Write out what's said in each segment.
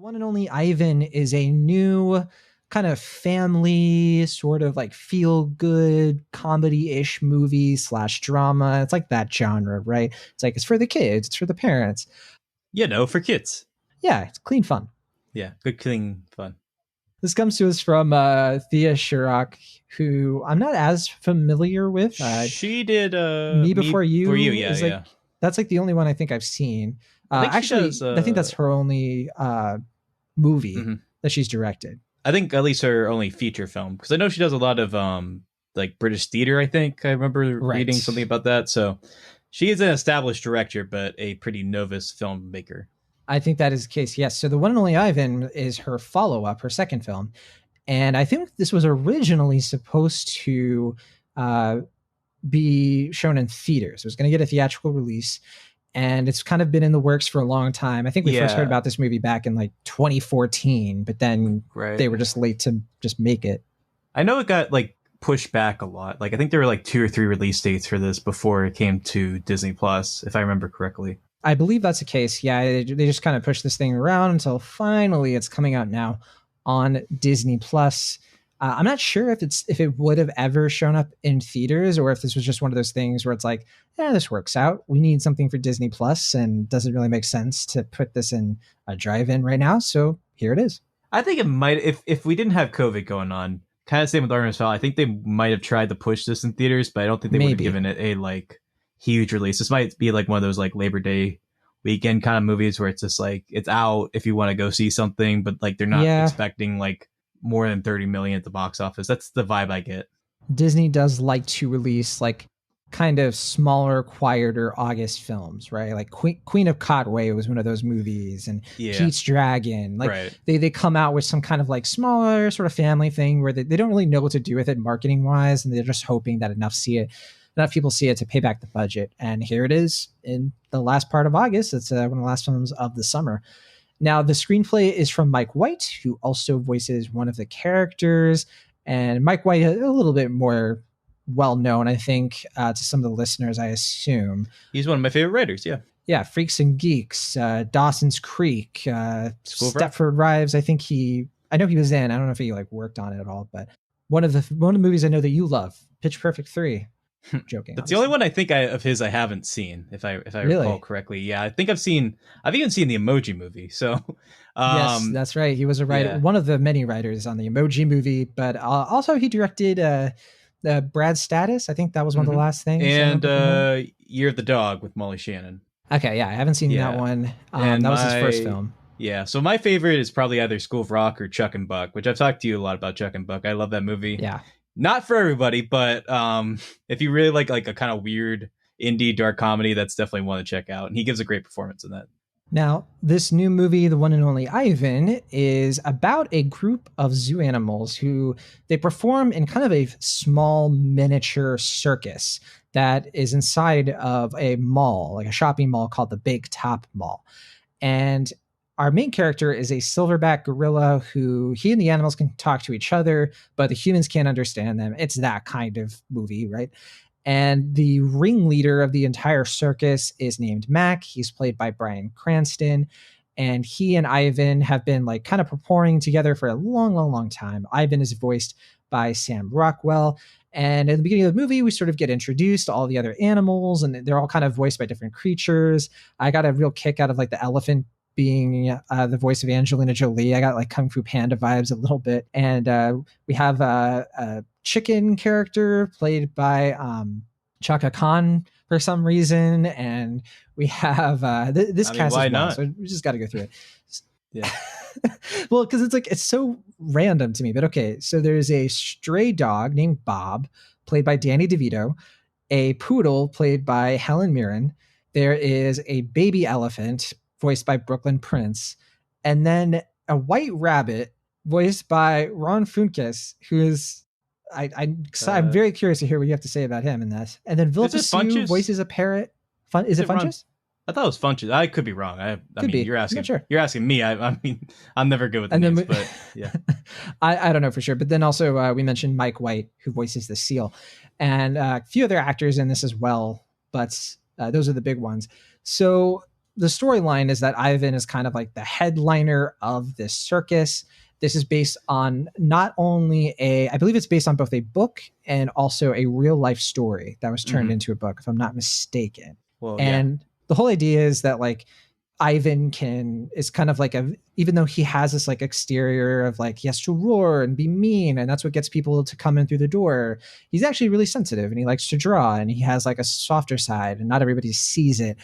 One and Only Ivan is a new kind of family, sort of like feel good comedy ish movie slash drama. It's like that genre, right? It's like it's for the kids, it's for the parents. For kids. Yeah, it's clean fun. Yeah, good, clean fun. This comes to us from Thea Sharrock, who I'm not as familiar with. She did Me Before You. Yeah, is yeah. That's like the only one I think I've seen. I think actually, does, I think that's her only movie that she's directed. I think at least her only feature film, because I know she does a lot of like British theater. I think I remember reading something about that. So she is an established director, but a pretty novice filmmaker. I think that is the case. Yes. So The One and Only Ivan is her follow-up, her second film. And I think this was originally supposed to be shown in theaters. It was going to get a theatrical release. And it's kind of been in the works for a long time. I think we first heard about this movie back in like 2014, but then they were just late to just make it. I know it got like pushed back a lot. Like I think there were like 2 or 3 release dates for this before it came to Disney Plus, if I remember correctly. I believe that's the case. Yeah, they just kind of pushed this thing around until finally it's coming out now on Disney Plus. I'm not sure if it would have ever shown up in theaters or if this was just one of those things where it's like, this works out. We need something for Disney Plus and doesn't really make sense to put this in a drive-in right now. So here it is. I think it might, if we didn't have COVID going on, kind of same with Artemis Fowl, I think they might have tried to push this in theaters, but I don't think they would have given it a like huge release. This might be like one of those like Labor Day weekend kind of movies where it's just like it's out if you want to go see something, but like they're not expecting like more than 30 million at the box office. That's the vibe I get. Disney does like to release like kind of smaller, quieter August films, right? Like Queen of Katwe was one of those movies, and Pete's Dragon. Like they come out with some kind of like smaller sort of family thing where they don't really know what to do with it marketing wise, and they're just hoping that enough people see it to pay back the budget. And here it is in the last part of August. It's one of the last films of the summer. Now, the screenplay is from Mike White, who also voices one of the characters. And Mike White is a little bit more well-known, I think, to some of the listeners, I assume. He's one of my favorite writers, yeah. Yeah, Freaks and Geeks, Dawson's Creek, Stepford Wives. I know he was in. I don't know if he like worked on it at all, but one of the movies I know that you love, Pitch Perfect 3. Joking. That's the only one I think of his I haven't seen, if I recall correctly. Yeah, I think I've even seen the Emoji Movie. So yes, that's right. He was a writer, one of the many writers on the Emoji Movie, but also he directed Brad's Status. I think that was one of the last things. And Year of the Dog with Molly Shannon. Okay, yeah, I haven't seen that one. And that was his first film. Yeah, so my favorite is probably either School of Rock or Chuck and Buck, which I've talked to you a lot about Chuck and Buck. I love that movie. Yeah. Not for everybody, but if you really like a kind of weird indie dark comedy, that's definitely one to check out. And he gives a great performance in that. Now, this new movie, The One and Only Ivan, is about a group of zoo animals who they perform in kind of a small miniature circus that is inside of a mall, like a shopping mall called the Big Top Mall. And our main character is a silverback gorilla who he and the animals can talk to each other, but the humans can't understand them. It's that kind of movie, right? And the ringleader of the entire circus is named Mac. He's played by Bryan Cranston. And he and Ivan have been like kind of performing together for a long, long, long time. Ivan is voiced by Sam Rockwell. And at the beginning of the movie, we sort of get introduced to all the other animals, and they're all kind of voiced by different creatures. I got a real kick out of like the elephant being the voice of Angelina Jolie. I got like Kung Fu Panda vibes a little bit. And we have a chicken character played by Chaka Khan for some reason. And we have this cast as well. So we just got to go through it. Yeah. Well, because it's so random to me. But okay, so there's a stray dog named Bob, played by Danny DeVito, a poodle played by Helen Mirren. There is a baby elephant voiced by Brooklyn Prince, and then a white rabbit voiced by Ron Funches, who is I'm very curious to hear what you have to say about him in this. And then Vilta Sue voices a parrot. Is it Funches? I thought it was Funches. I could be wrong. I mean, you're asking. Sure. You're asking me. I mean, I'm never good with the names, but yeah, I don't know for sure. But then also we mentioned Mike White, who voices the seal, and a few other actors in this as well. But those are the big ones. So the storyline is that Ivan is kind of like the headliner of this circus. This is based on not only I believe it's based on both a book and also a real life story that was turned into a book, if I'm not mistaken. Well, yeah. And the whole idea is that like Ivan is kind of like even though he has this like exterior of like he has to roar and be mean, and that's what gets people to come in through the door, he's actually really sensitive and he likes to draw and he has like a softer side and not everybody sees it.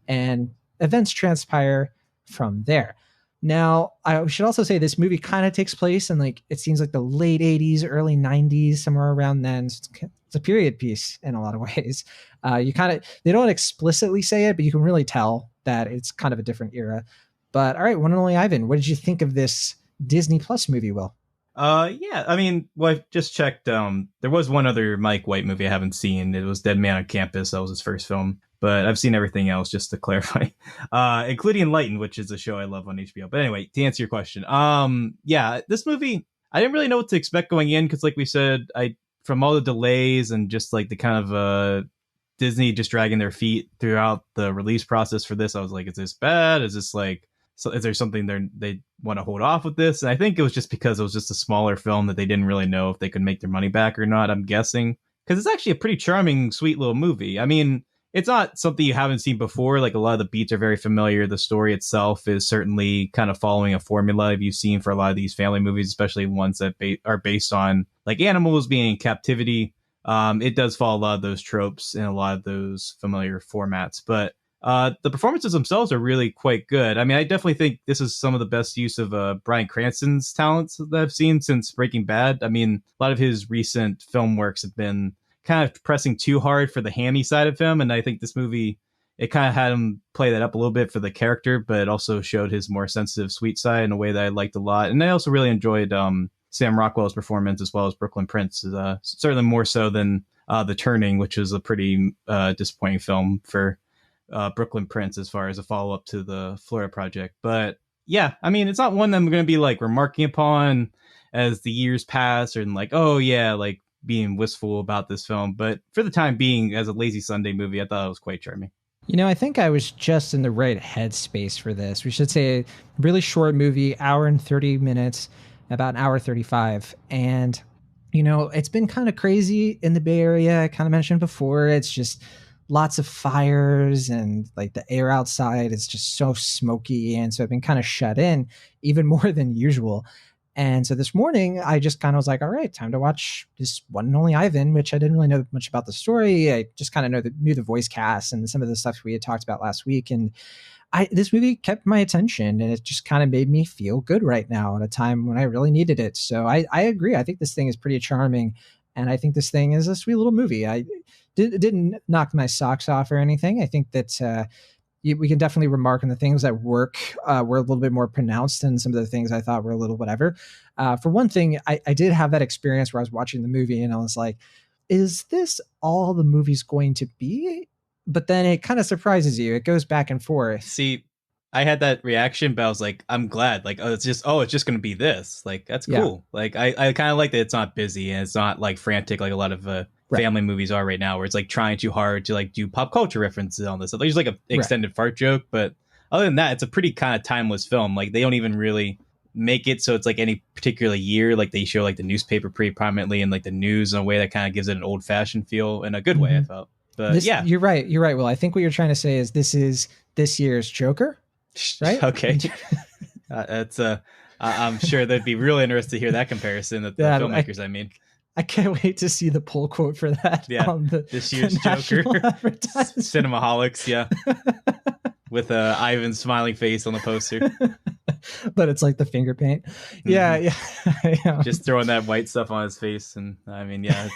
And events transpire from there. Now, I should also say this movie kind of takes place in like, it seems like the late 80s, early 90s, somewhere around then. It's a period piece in a lot of ways. They don't explicitly say it, but you can really tell that it's kind of a different era. But all right, one and only Ivan, what did you think of this Disney Plus movie, Will? Yeah, I mean, well, I just checked. There was one other Mike White movie I haven't seen. It was Dead Man on Campus. That was his first film. But I've seen everything else, just to clarify, including Enlightened, which is a show I love on HBO. But anyway, to answer your question, yeah, this movie, I didn't really know what to expect going in because, like we said, from all the delays and just like the kind of Disney just dragging their feet throughout the release process for this, I was like, is this bad? Is this like, so is there something they want to hold off with this? And I think it was just because it was just a smaller film that they didn't really know if they could make their money back or not, I'm guessing. Because it's actually a pretty charming, sweet little movie. I mean, it's not something you haven't seen before. Like a lot of the beats are very familiar. The story itself is certainly kind of following a formula you've seen for a lot of these family movies, especially ones that are based on like animals being in captivity. It does follow a lot of those tropes in a lot of those familiar formats. But the performances themselves are really quite good. I mean, I definitely think this is some of the best use of Bryan Cranston's talents that I've seen since Breaking Bad. I mean, a lot of his recent film works have been kind of pressing too hard for the hammy side of him, and I think this movie, it kind of had him play that up a little bit for the character, but it also showed his more sensitive, sweet side in a way that I liked a lot. And I also really enjoyed Sam Rockwell's performance as well as Brooklyn Prince, certainly more so than The Turning, which was a pretty disappointing film for Brooklyn Prince as far as a follow-up to the Florida Project. But yeah, I mean, it's not one that I'm going to be like remarking upon as the years pass or like, oh yeah, like being wistful about this film. But for the time being, as a lazy Sunday movie, I thought it was quite charming. You know, I think I was just in the right headspace for this. We should say a really short movie, hour and 30 minutes, about an hour 35. And, you know, it's been kind of crazy in the Bay Area. I kind of mentioned before, it's just lots of fires and like the air outside is just so smoky. And so I've been kind of shut in even more than usual. And so this morning, I just kind of was like, all right, time to watch this one and only Ivan, which I didn't really know much about the story. I just kind of knew the voice cast and some of the stuff we had talked about last week. And this movie kept my attention and it just kind of made me feel good right now at a time when I really needed it. So I agree. I think this thing is pretty charming. And I think this thing is a sweet little movie. Didn't knock my socks off or anything. I think that we can definitely remark on the things that work were a little bit more pronounced than some of the things I thought were a little whatever. For one thing, I did have that experience where I was watching the movie and I was like, is this all the movie's going to be? But then it kind of surprises you. It goes back and forth. See, I had that reaction, but I was like, I'm glad. Like, it's just going to be this. Like, that's cool. Yeah. Like, I kind of like that it's not busy and it's not like frantic like a lot of family movies are right now, where it's like trying too hard to like do pop culture references on this. There's like an extended fart joke, but other than that, it's a pretty kind of timeless film. Like, they don't even really make it so it's like any particular year. Like, they show like the newspaper pretty prominently and like the news in a way that kind of gives it an old fashioned feel in a good way, I felt. But yeah, you're right. Well, I think what you're trying to say is this is this year's Joker, right? Okay. That's I'm sure they'd be really interested to hear that comparison. That the filmmakers, I mean. I can't wait to see the pull quote for that. Yeah, on this year's Joker. Cinemaholics, yeah. With Ivan's smiling face on the poster. But it's like the finger paint. Mm-hmm. Yeah. Just throwing that white stuff on his face. And I mean, yeah.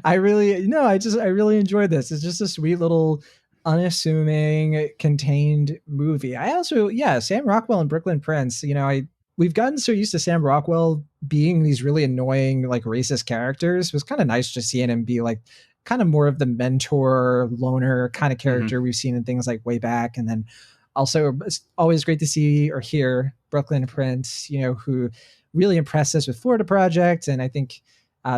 I really enjoyed this. It's just a sweet little unassuming, contained movie. I also, Sam Rockwell and Brooklyn Prince, you know, we've gotten so used to Sam Rockwell being these really annoying, like racist characters. It was kind of nice just seeing him be like kind of more of the mentor, loner kind of character we've seen in things like Way Back. And then also it's always great to see or hear Brooklyn Prince, you know, who really impressed us with Florida Project. And I think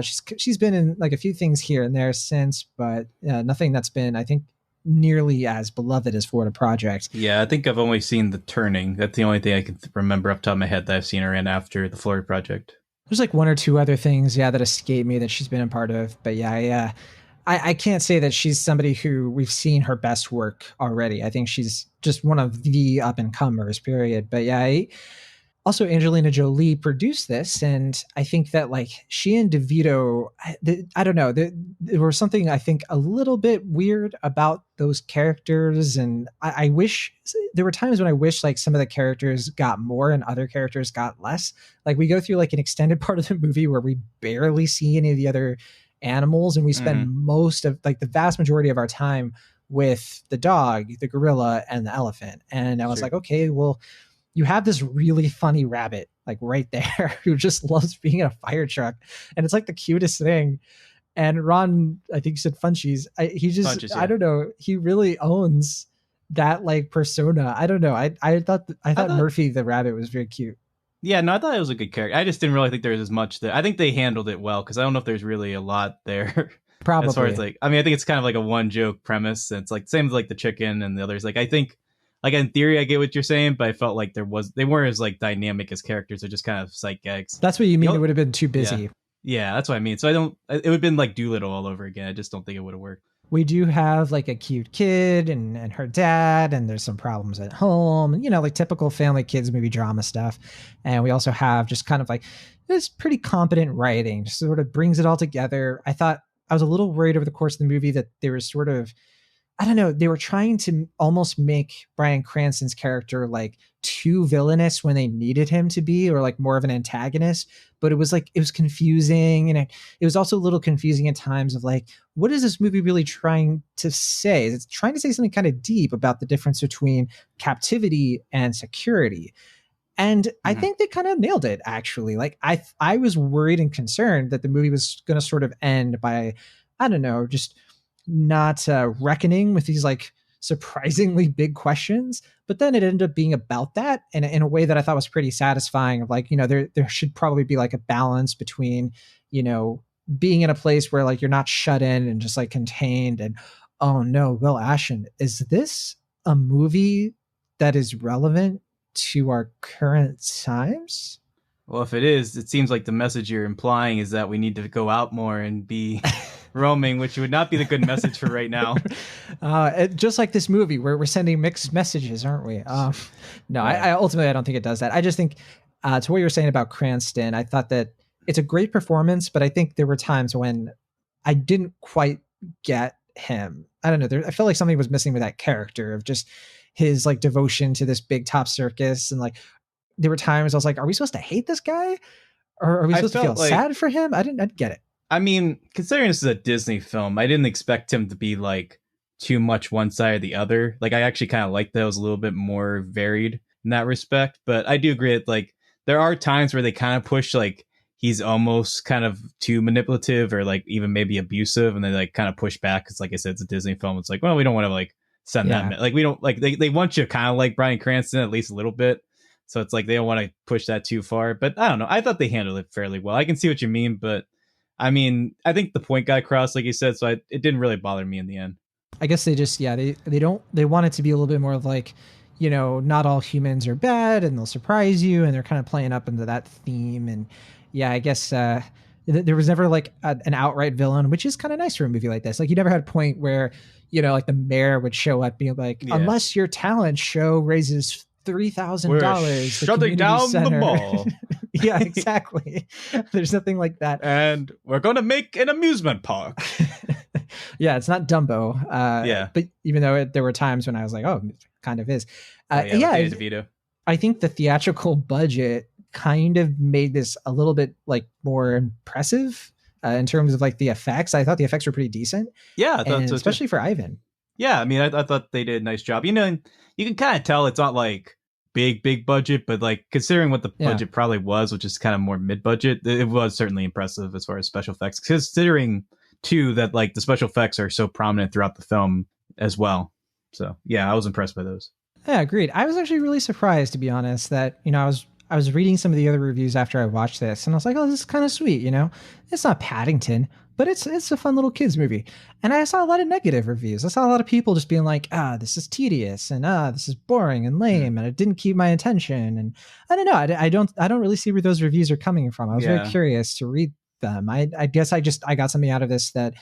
she's been in like a few things here and there since, but nothing that's been, I think, nearly as beloved as Florida Project. Yeah, I think I've only seen The Turning. That's the only thing I can remember off the top of my head that I've seen her in after the Florida Project. There's like one or two other things, yeah, that escape me that she's been a part of. But yeah, I can't say that she's somebody who we've seen her best work already. I think she's just one of the up and comers, period. But yeah, also Angelina Jolie produced this, and I think that like she and DeVito, I don't know, there was something I think a little bit weird about those characters, and I wish there were times when I wish like some of the characters got more and other characters got less. Like we go through like an extended part of the movie where we barely see any of the other animals, and we spend most of like the vast majority of our time with the dog, the gorilla, and the elephant. And I was like, okay, well, you have this really funny rabbit like right there who just loves being in a fire truck, and it's like the cutest thing. And Ron, I think you said Funchies. He just, Funches, yeah. I don't know, he really owns that like persona. I don't know. I thought Murphy the rabbit was very cute. Yeah, no, I thought it was a good character. I just didn't really think there was as much there. I think they handled it well because I don't know if there's really a lot there. Probably. As far as like, I mean, I think it's kind of like a one joke premise. And it's like same with like the chicken and the others. Like I think. Like in theory, I get what you're saying, but I felt like they weren't as like dynamic as characters. They're just kind of sight gags. That's what you mean. It would have been too busy. Yeah, that's what I mean. So it would have been like Doolittle all over again. I just don't think it would have worked. We do have like a cute kid and her dad, and there's some problems at home, and like typical family kids movie drama stuff. And we also have just kind of like this pretty competent writing, just sort of brings it all together. I thought I was a little worried over the course of the movie that there was sort of, I don't know, they were trying to almost make Bryan Cranston's character like too villainous when they needed him to be, or like more of an antagonist. But it was confusing. And it was also a little confusing at times of like, what is this movie really trying to say? It's trying to say something kind of deep about the difference between captivity and security. And I think they kind of nailed it, actually. Like I was worried and concerned that the movie was going to sort of end by, I don't know, just not reckoning with these like surprisingly big questions, but then it ended up being about that in a way that I thought was pretty satisfying. Of like, there should probably be like a balance between, being in a place where like you're not shut in and just like contained. And oh no, Will Ashton, is this a movie that is relevant to our current times? Well, if it is, it seems like the message you're implying is that we need to go out more and be roaming, which would not be the good message for right now. Just like this movie, where we're sending mixed messages, aren't we? No, yeah. I ultimately, I don't think it does that. I just think to what you were saying about Cranston, I thought that it's a great performance, but I think there were times when I didn't quite get him. I don't know. I felt like something was missing with that character of just his like devotion to this big top circus. And like, there were times I was like, are we supposed to hate this guy? Or are we supposed to feel sad for him? I didn't get it. I mean, considering this is a Disney film, I didn't expect him to be like too much one side or the other. Like I actually kind of liked that it was a little bit more varied in that respect. But I do agree that like there are times where they kind of push like he's almost kind of too manipulative or like even maybe abusive, and they like kind of push back because like I said, it's a Disney film. It's like, well, we don't want to like send that like we don't like they want you kind of like Bryan Cranston at least a little bit. So it's like they don't want to push that too far. But I don't know. I thought they handled it fairly well. I can see what you mean, but I mean, I think the point got across, like you said, so it didn't really bother me in the end. I guess they just, they want it to be a little bit more of like, not all humans are bad and they'll surprise you, and they're kind of playing up into that theme. And yeah, I guess there was never like an outright villain, which is kind of nice for a movie like this. Like you never had a point where, like the mayor would show up being like, unless your talent show raises $3,000, shutting down the mall. Yeah, exactly. There's nothing like that. And we're going to make an amusement park. Yeah, it's not Dumbo. But even though there were times when I was like, oh, it kind of is. DeVito. I think the theatrical budget kind of made this a little bit like more impressive in terms of like the effects. I thought the effects were pretty decent. Yeah, I thought so, especially for Ivan. Yeah, I mean, I thought they did a nice job. You can kind of tell it's not like big budget, but like considering what the budget probably was, which is kind of more mid-budget, it was certainly impressive as far as special effects, considering too that like the special effects are so prominent throughout the film as well. So yeah, I was impressed by those. Yeah, agreed. I was actually really surprised, to be honest, that I was reading some of the other reviews after I watched this, and I was like, oh, this is kind of sweet. It's not Paddington, but it's a fun little kids movie. And I saw a lot of negative reviews. I saw a lot of people just being like, this is tedious, and this is boring and Hmm. lame, and it didn't keep my attention. And I don't know. I don't really see where those reviews are coming from. I was very Yeah. curious to read them. I guess I got something out of this that,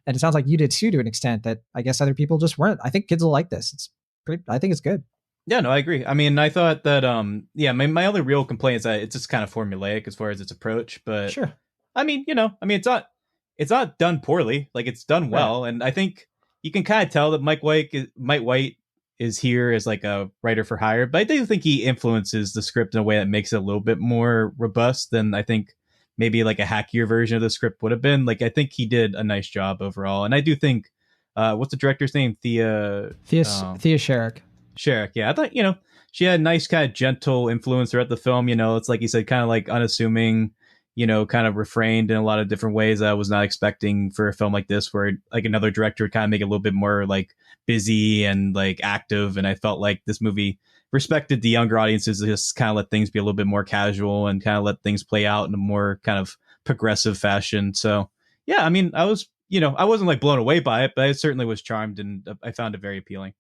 and it sounds like you did too, to an extent, that I guess other people just weren't. I think kids will like this. I think it's good. Yeah, no, I agree. I mean, I thought that yeah, my only real complaint is that it's just kind of formulaic as far as its approach, but Sure. I mean, it's not done poorly. Like it's done Right. well, and I think you can kind of tell that Mike White is here as like a writer for hire, but I do think he influences the script in a way that makes it a little bit more robust than I think maybe like a hackier version of the script would have been. Like I think he did a nice job overall, and I do think what's the director's name? Thea Sherrick. Sherrick, yeah, I thought she had a nice kind of gentle influence throughout the film. It's like you said, kind of like unassuming, kind of refrained in a lot of different ways that I was not expecting for a film like this, where like another director would kind of make it a little bit more like busy and like active. And I felt like this movie respected the younger audiences to just kind of let things be a little bit more casual and kind of let things play out in a more kind of progressive fashion. So yeah, I mean, I wasn't like blown away by it, but I certainly was charmed and I found it very appealing.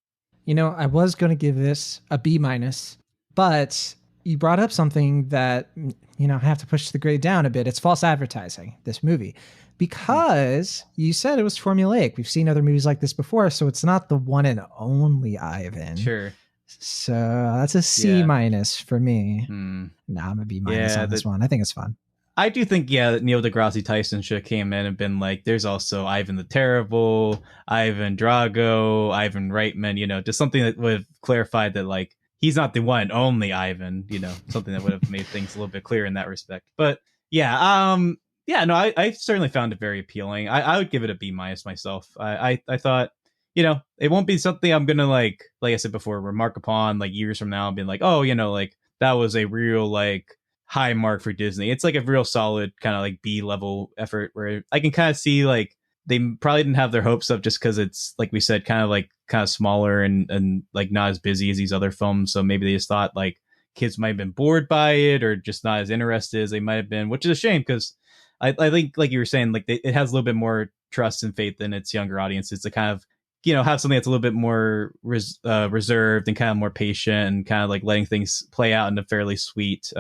I was going to give this a B minus, but you brought up something that, I have to push the grade down a bit. It's false advertising, this movie, because you said it was formulaic. We've seen other movies like this before, so it's not the one and only Ivan. Sure. So that's a C minus for me. Nah, I'm a B minus on this one. I think it's fun. I do think, that Neil deGrasse Tyson should have came in and been like, there's also Ivan the Terrible, Ivan Drago, Ivan Reitman, just something that would have clarified that, like, he's not the one and only Ivan, something that would have made things a little bit clearer in that respect. But no, I certainly found it very appealing. I would give it a B minus myself. I thought, it won't be something I'm going to like I said before, remark upon like years from now and being like, oh, like that was a real like high mark for Disney. It's like a real solid kind of like B level effort where I can kind of see like they probably didn't have their hopes up just because it's like we said, kind of smaller and like not as busy as these other films. So maybe they just thought like kids might have been bored by it or just not as interested as they might have been, which is a shame because I think like you were saying, like it has a little bit more trust and faith in its younger audiences to kind of have something that's a little bit more reserved and kind of more patient and kind of like letting things play out in a fairly sweet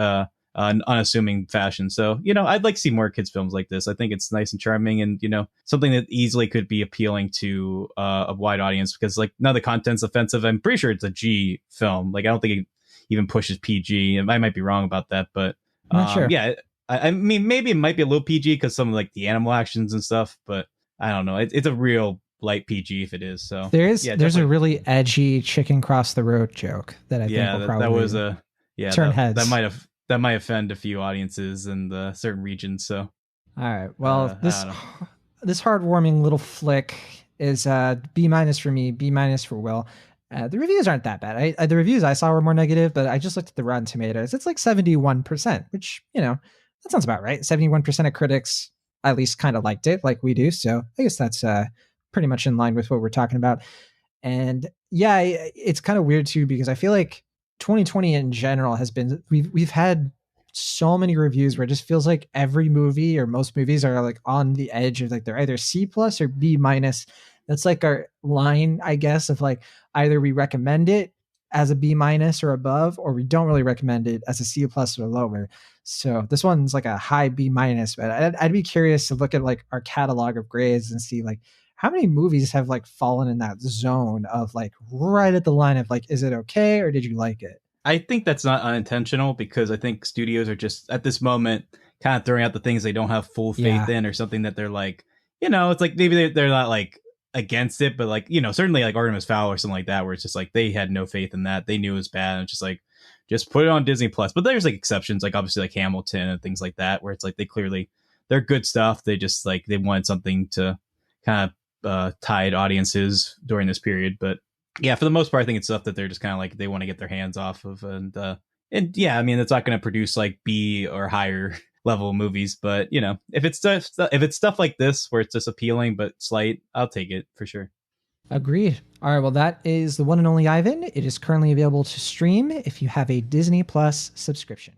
unassuming fashion. So, I'd like to see more kids films like this. I think it's nice and charming and, something that easily could be appealing to a wide audience because like none of the content's offensive. I'm pretty sure it's a G film. Like, I don't think it even pushes PG. I might be wrong about that, but Not sure. yeah, I mean, maybe it might be a little PG because some of like the animal actions and stuff, but I don't know. It's a real light PG if it is. So there's a really edgy chicken cross the road joke that I think will probably that was turn heads. That might offend a few audiences in the certain regions. So, all right. Well, this heartwarming little flick is B minus for me, B minus for Will. The reviews aren't that bad. The reviews I saw were more negative, but I just looked at the Rotten Tomatoes. It's like 71%, which that sounds about right. 71% of critics at least kind of liked it, like we do. So I guess that's pretty much in line with what we're talking about. And yeah, it's kind of weird too because I feel like 2020 in general has been we've had so many reviews where it just feels like every movie or most movies are like on the edge of like they're either C plus or B minus. That's like our line, I guess, of like either we recommend it as a B minus or above, or we don't really recommend it as a C plus or lower. So this one's like a high B minus, but I'd be curious to look at like our catalog of grades and see like how many movies have like fallen in that zone of like right at the line of like, is it okay or did you like it? I think that's not unintentional because I think studios are just at this moment kind of throwing out the things they don't have full faith in or something that they're like, it's like maybe they're not like against it, but like, certainly like Artemis Fowl or something like that, where it's just like they had no faith in that. They knew it was bad. And it's just like, just put it on Disney Plus. But there's like exceptions, like obviously like Hamilton and things like that, where it's like they're good stuff. They just like they wanted something to kind of tied audiences during this period. But yeah, for the most part, I think it's stuff that they're just kind of like they want to get their hands off of. And yeah, I mean, it's not going to produce like B or higher level movies, but if it's stuff like this where it's just appealing but slight, I'll take it for sure. Agreed. All right, well, that is the one and only Ivan. It is currently available to stream if you have a Disney Plus subscription.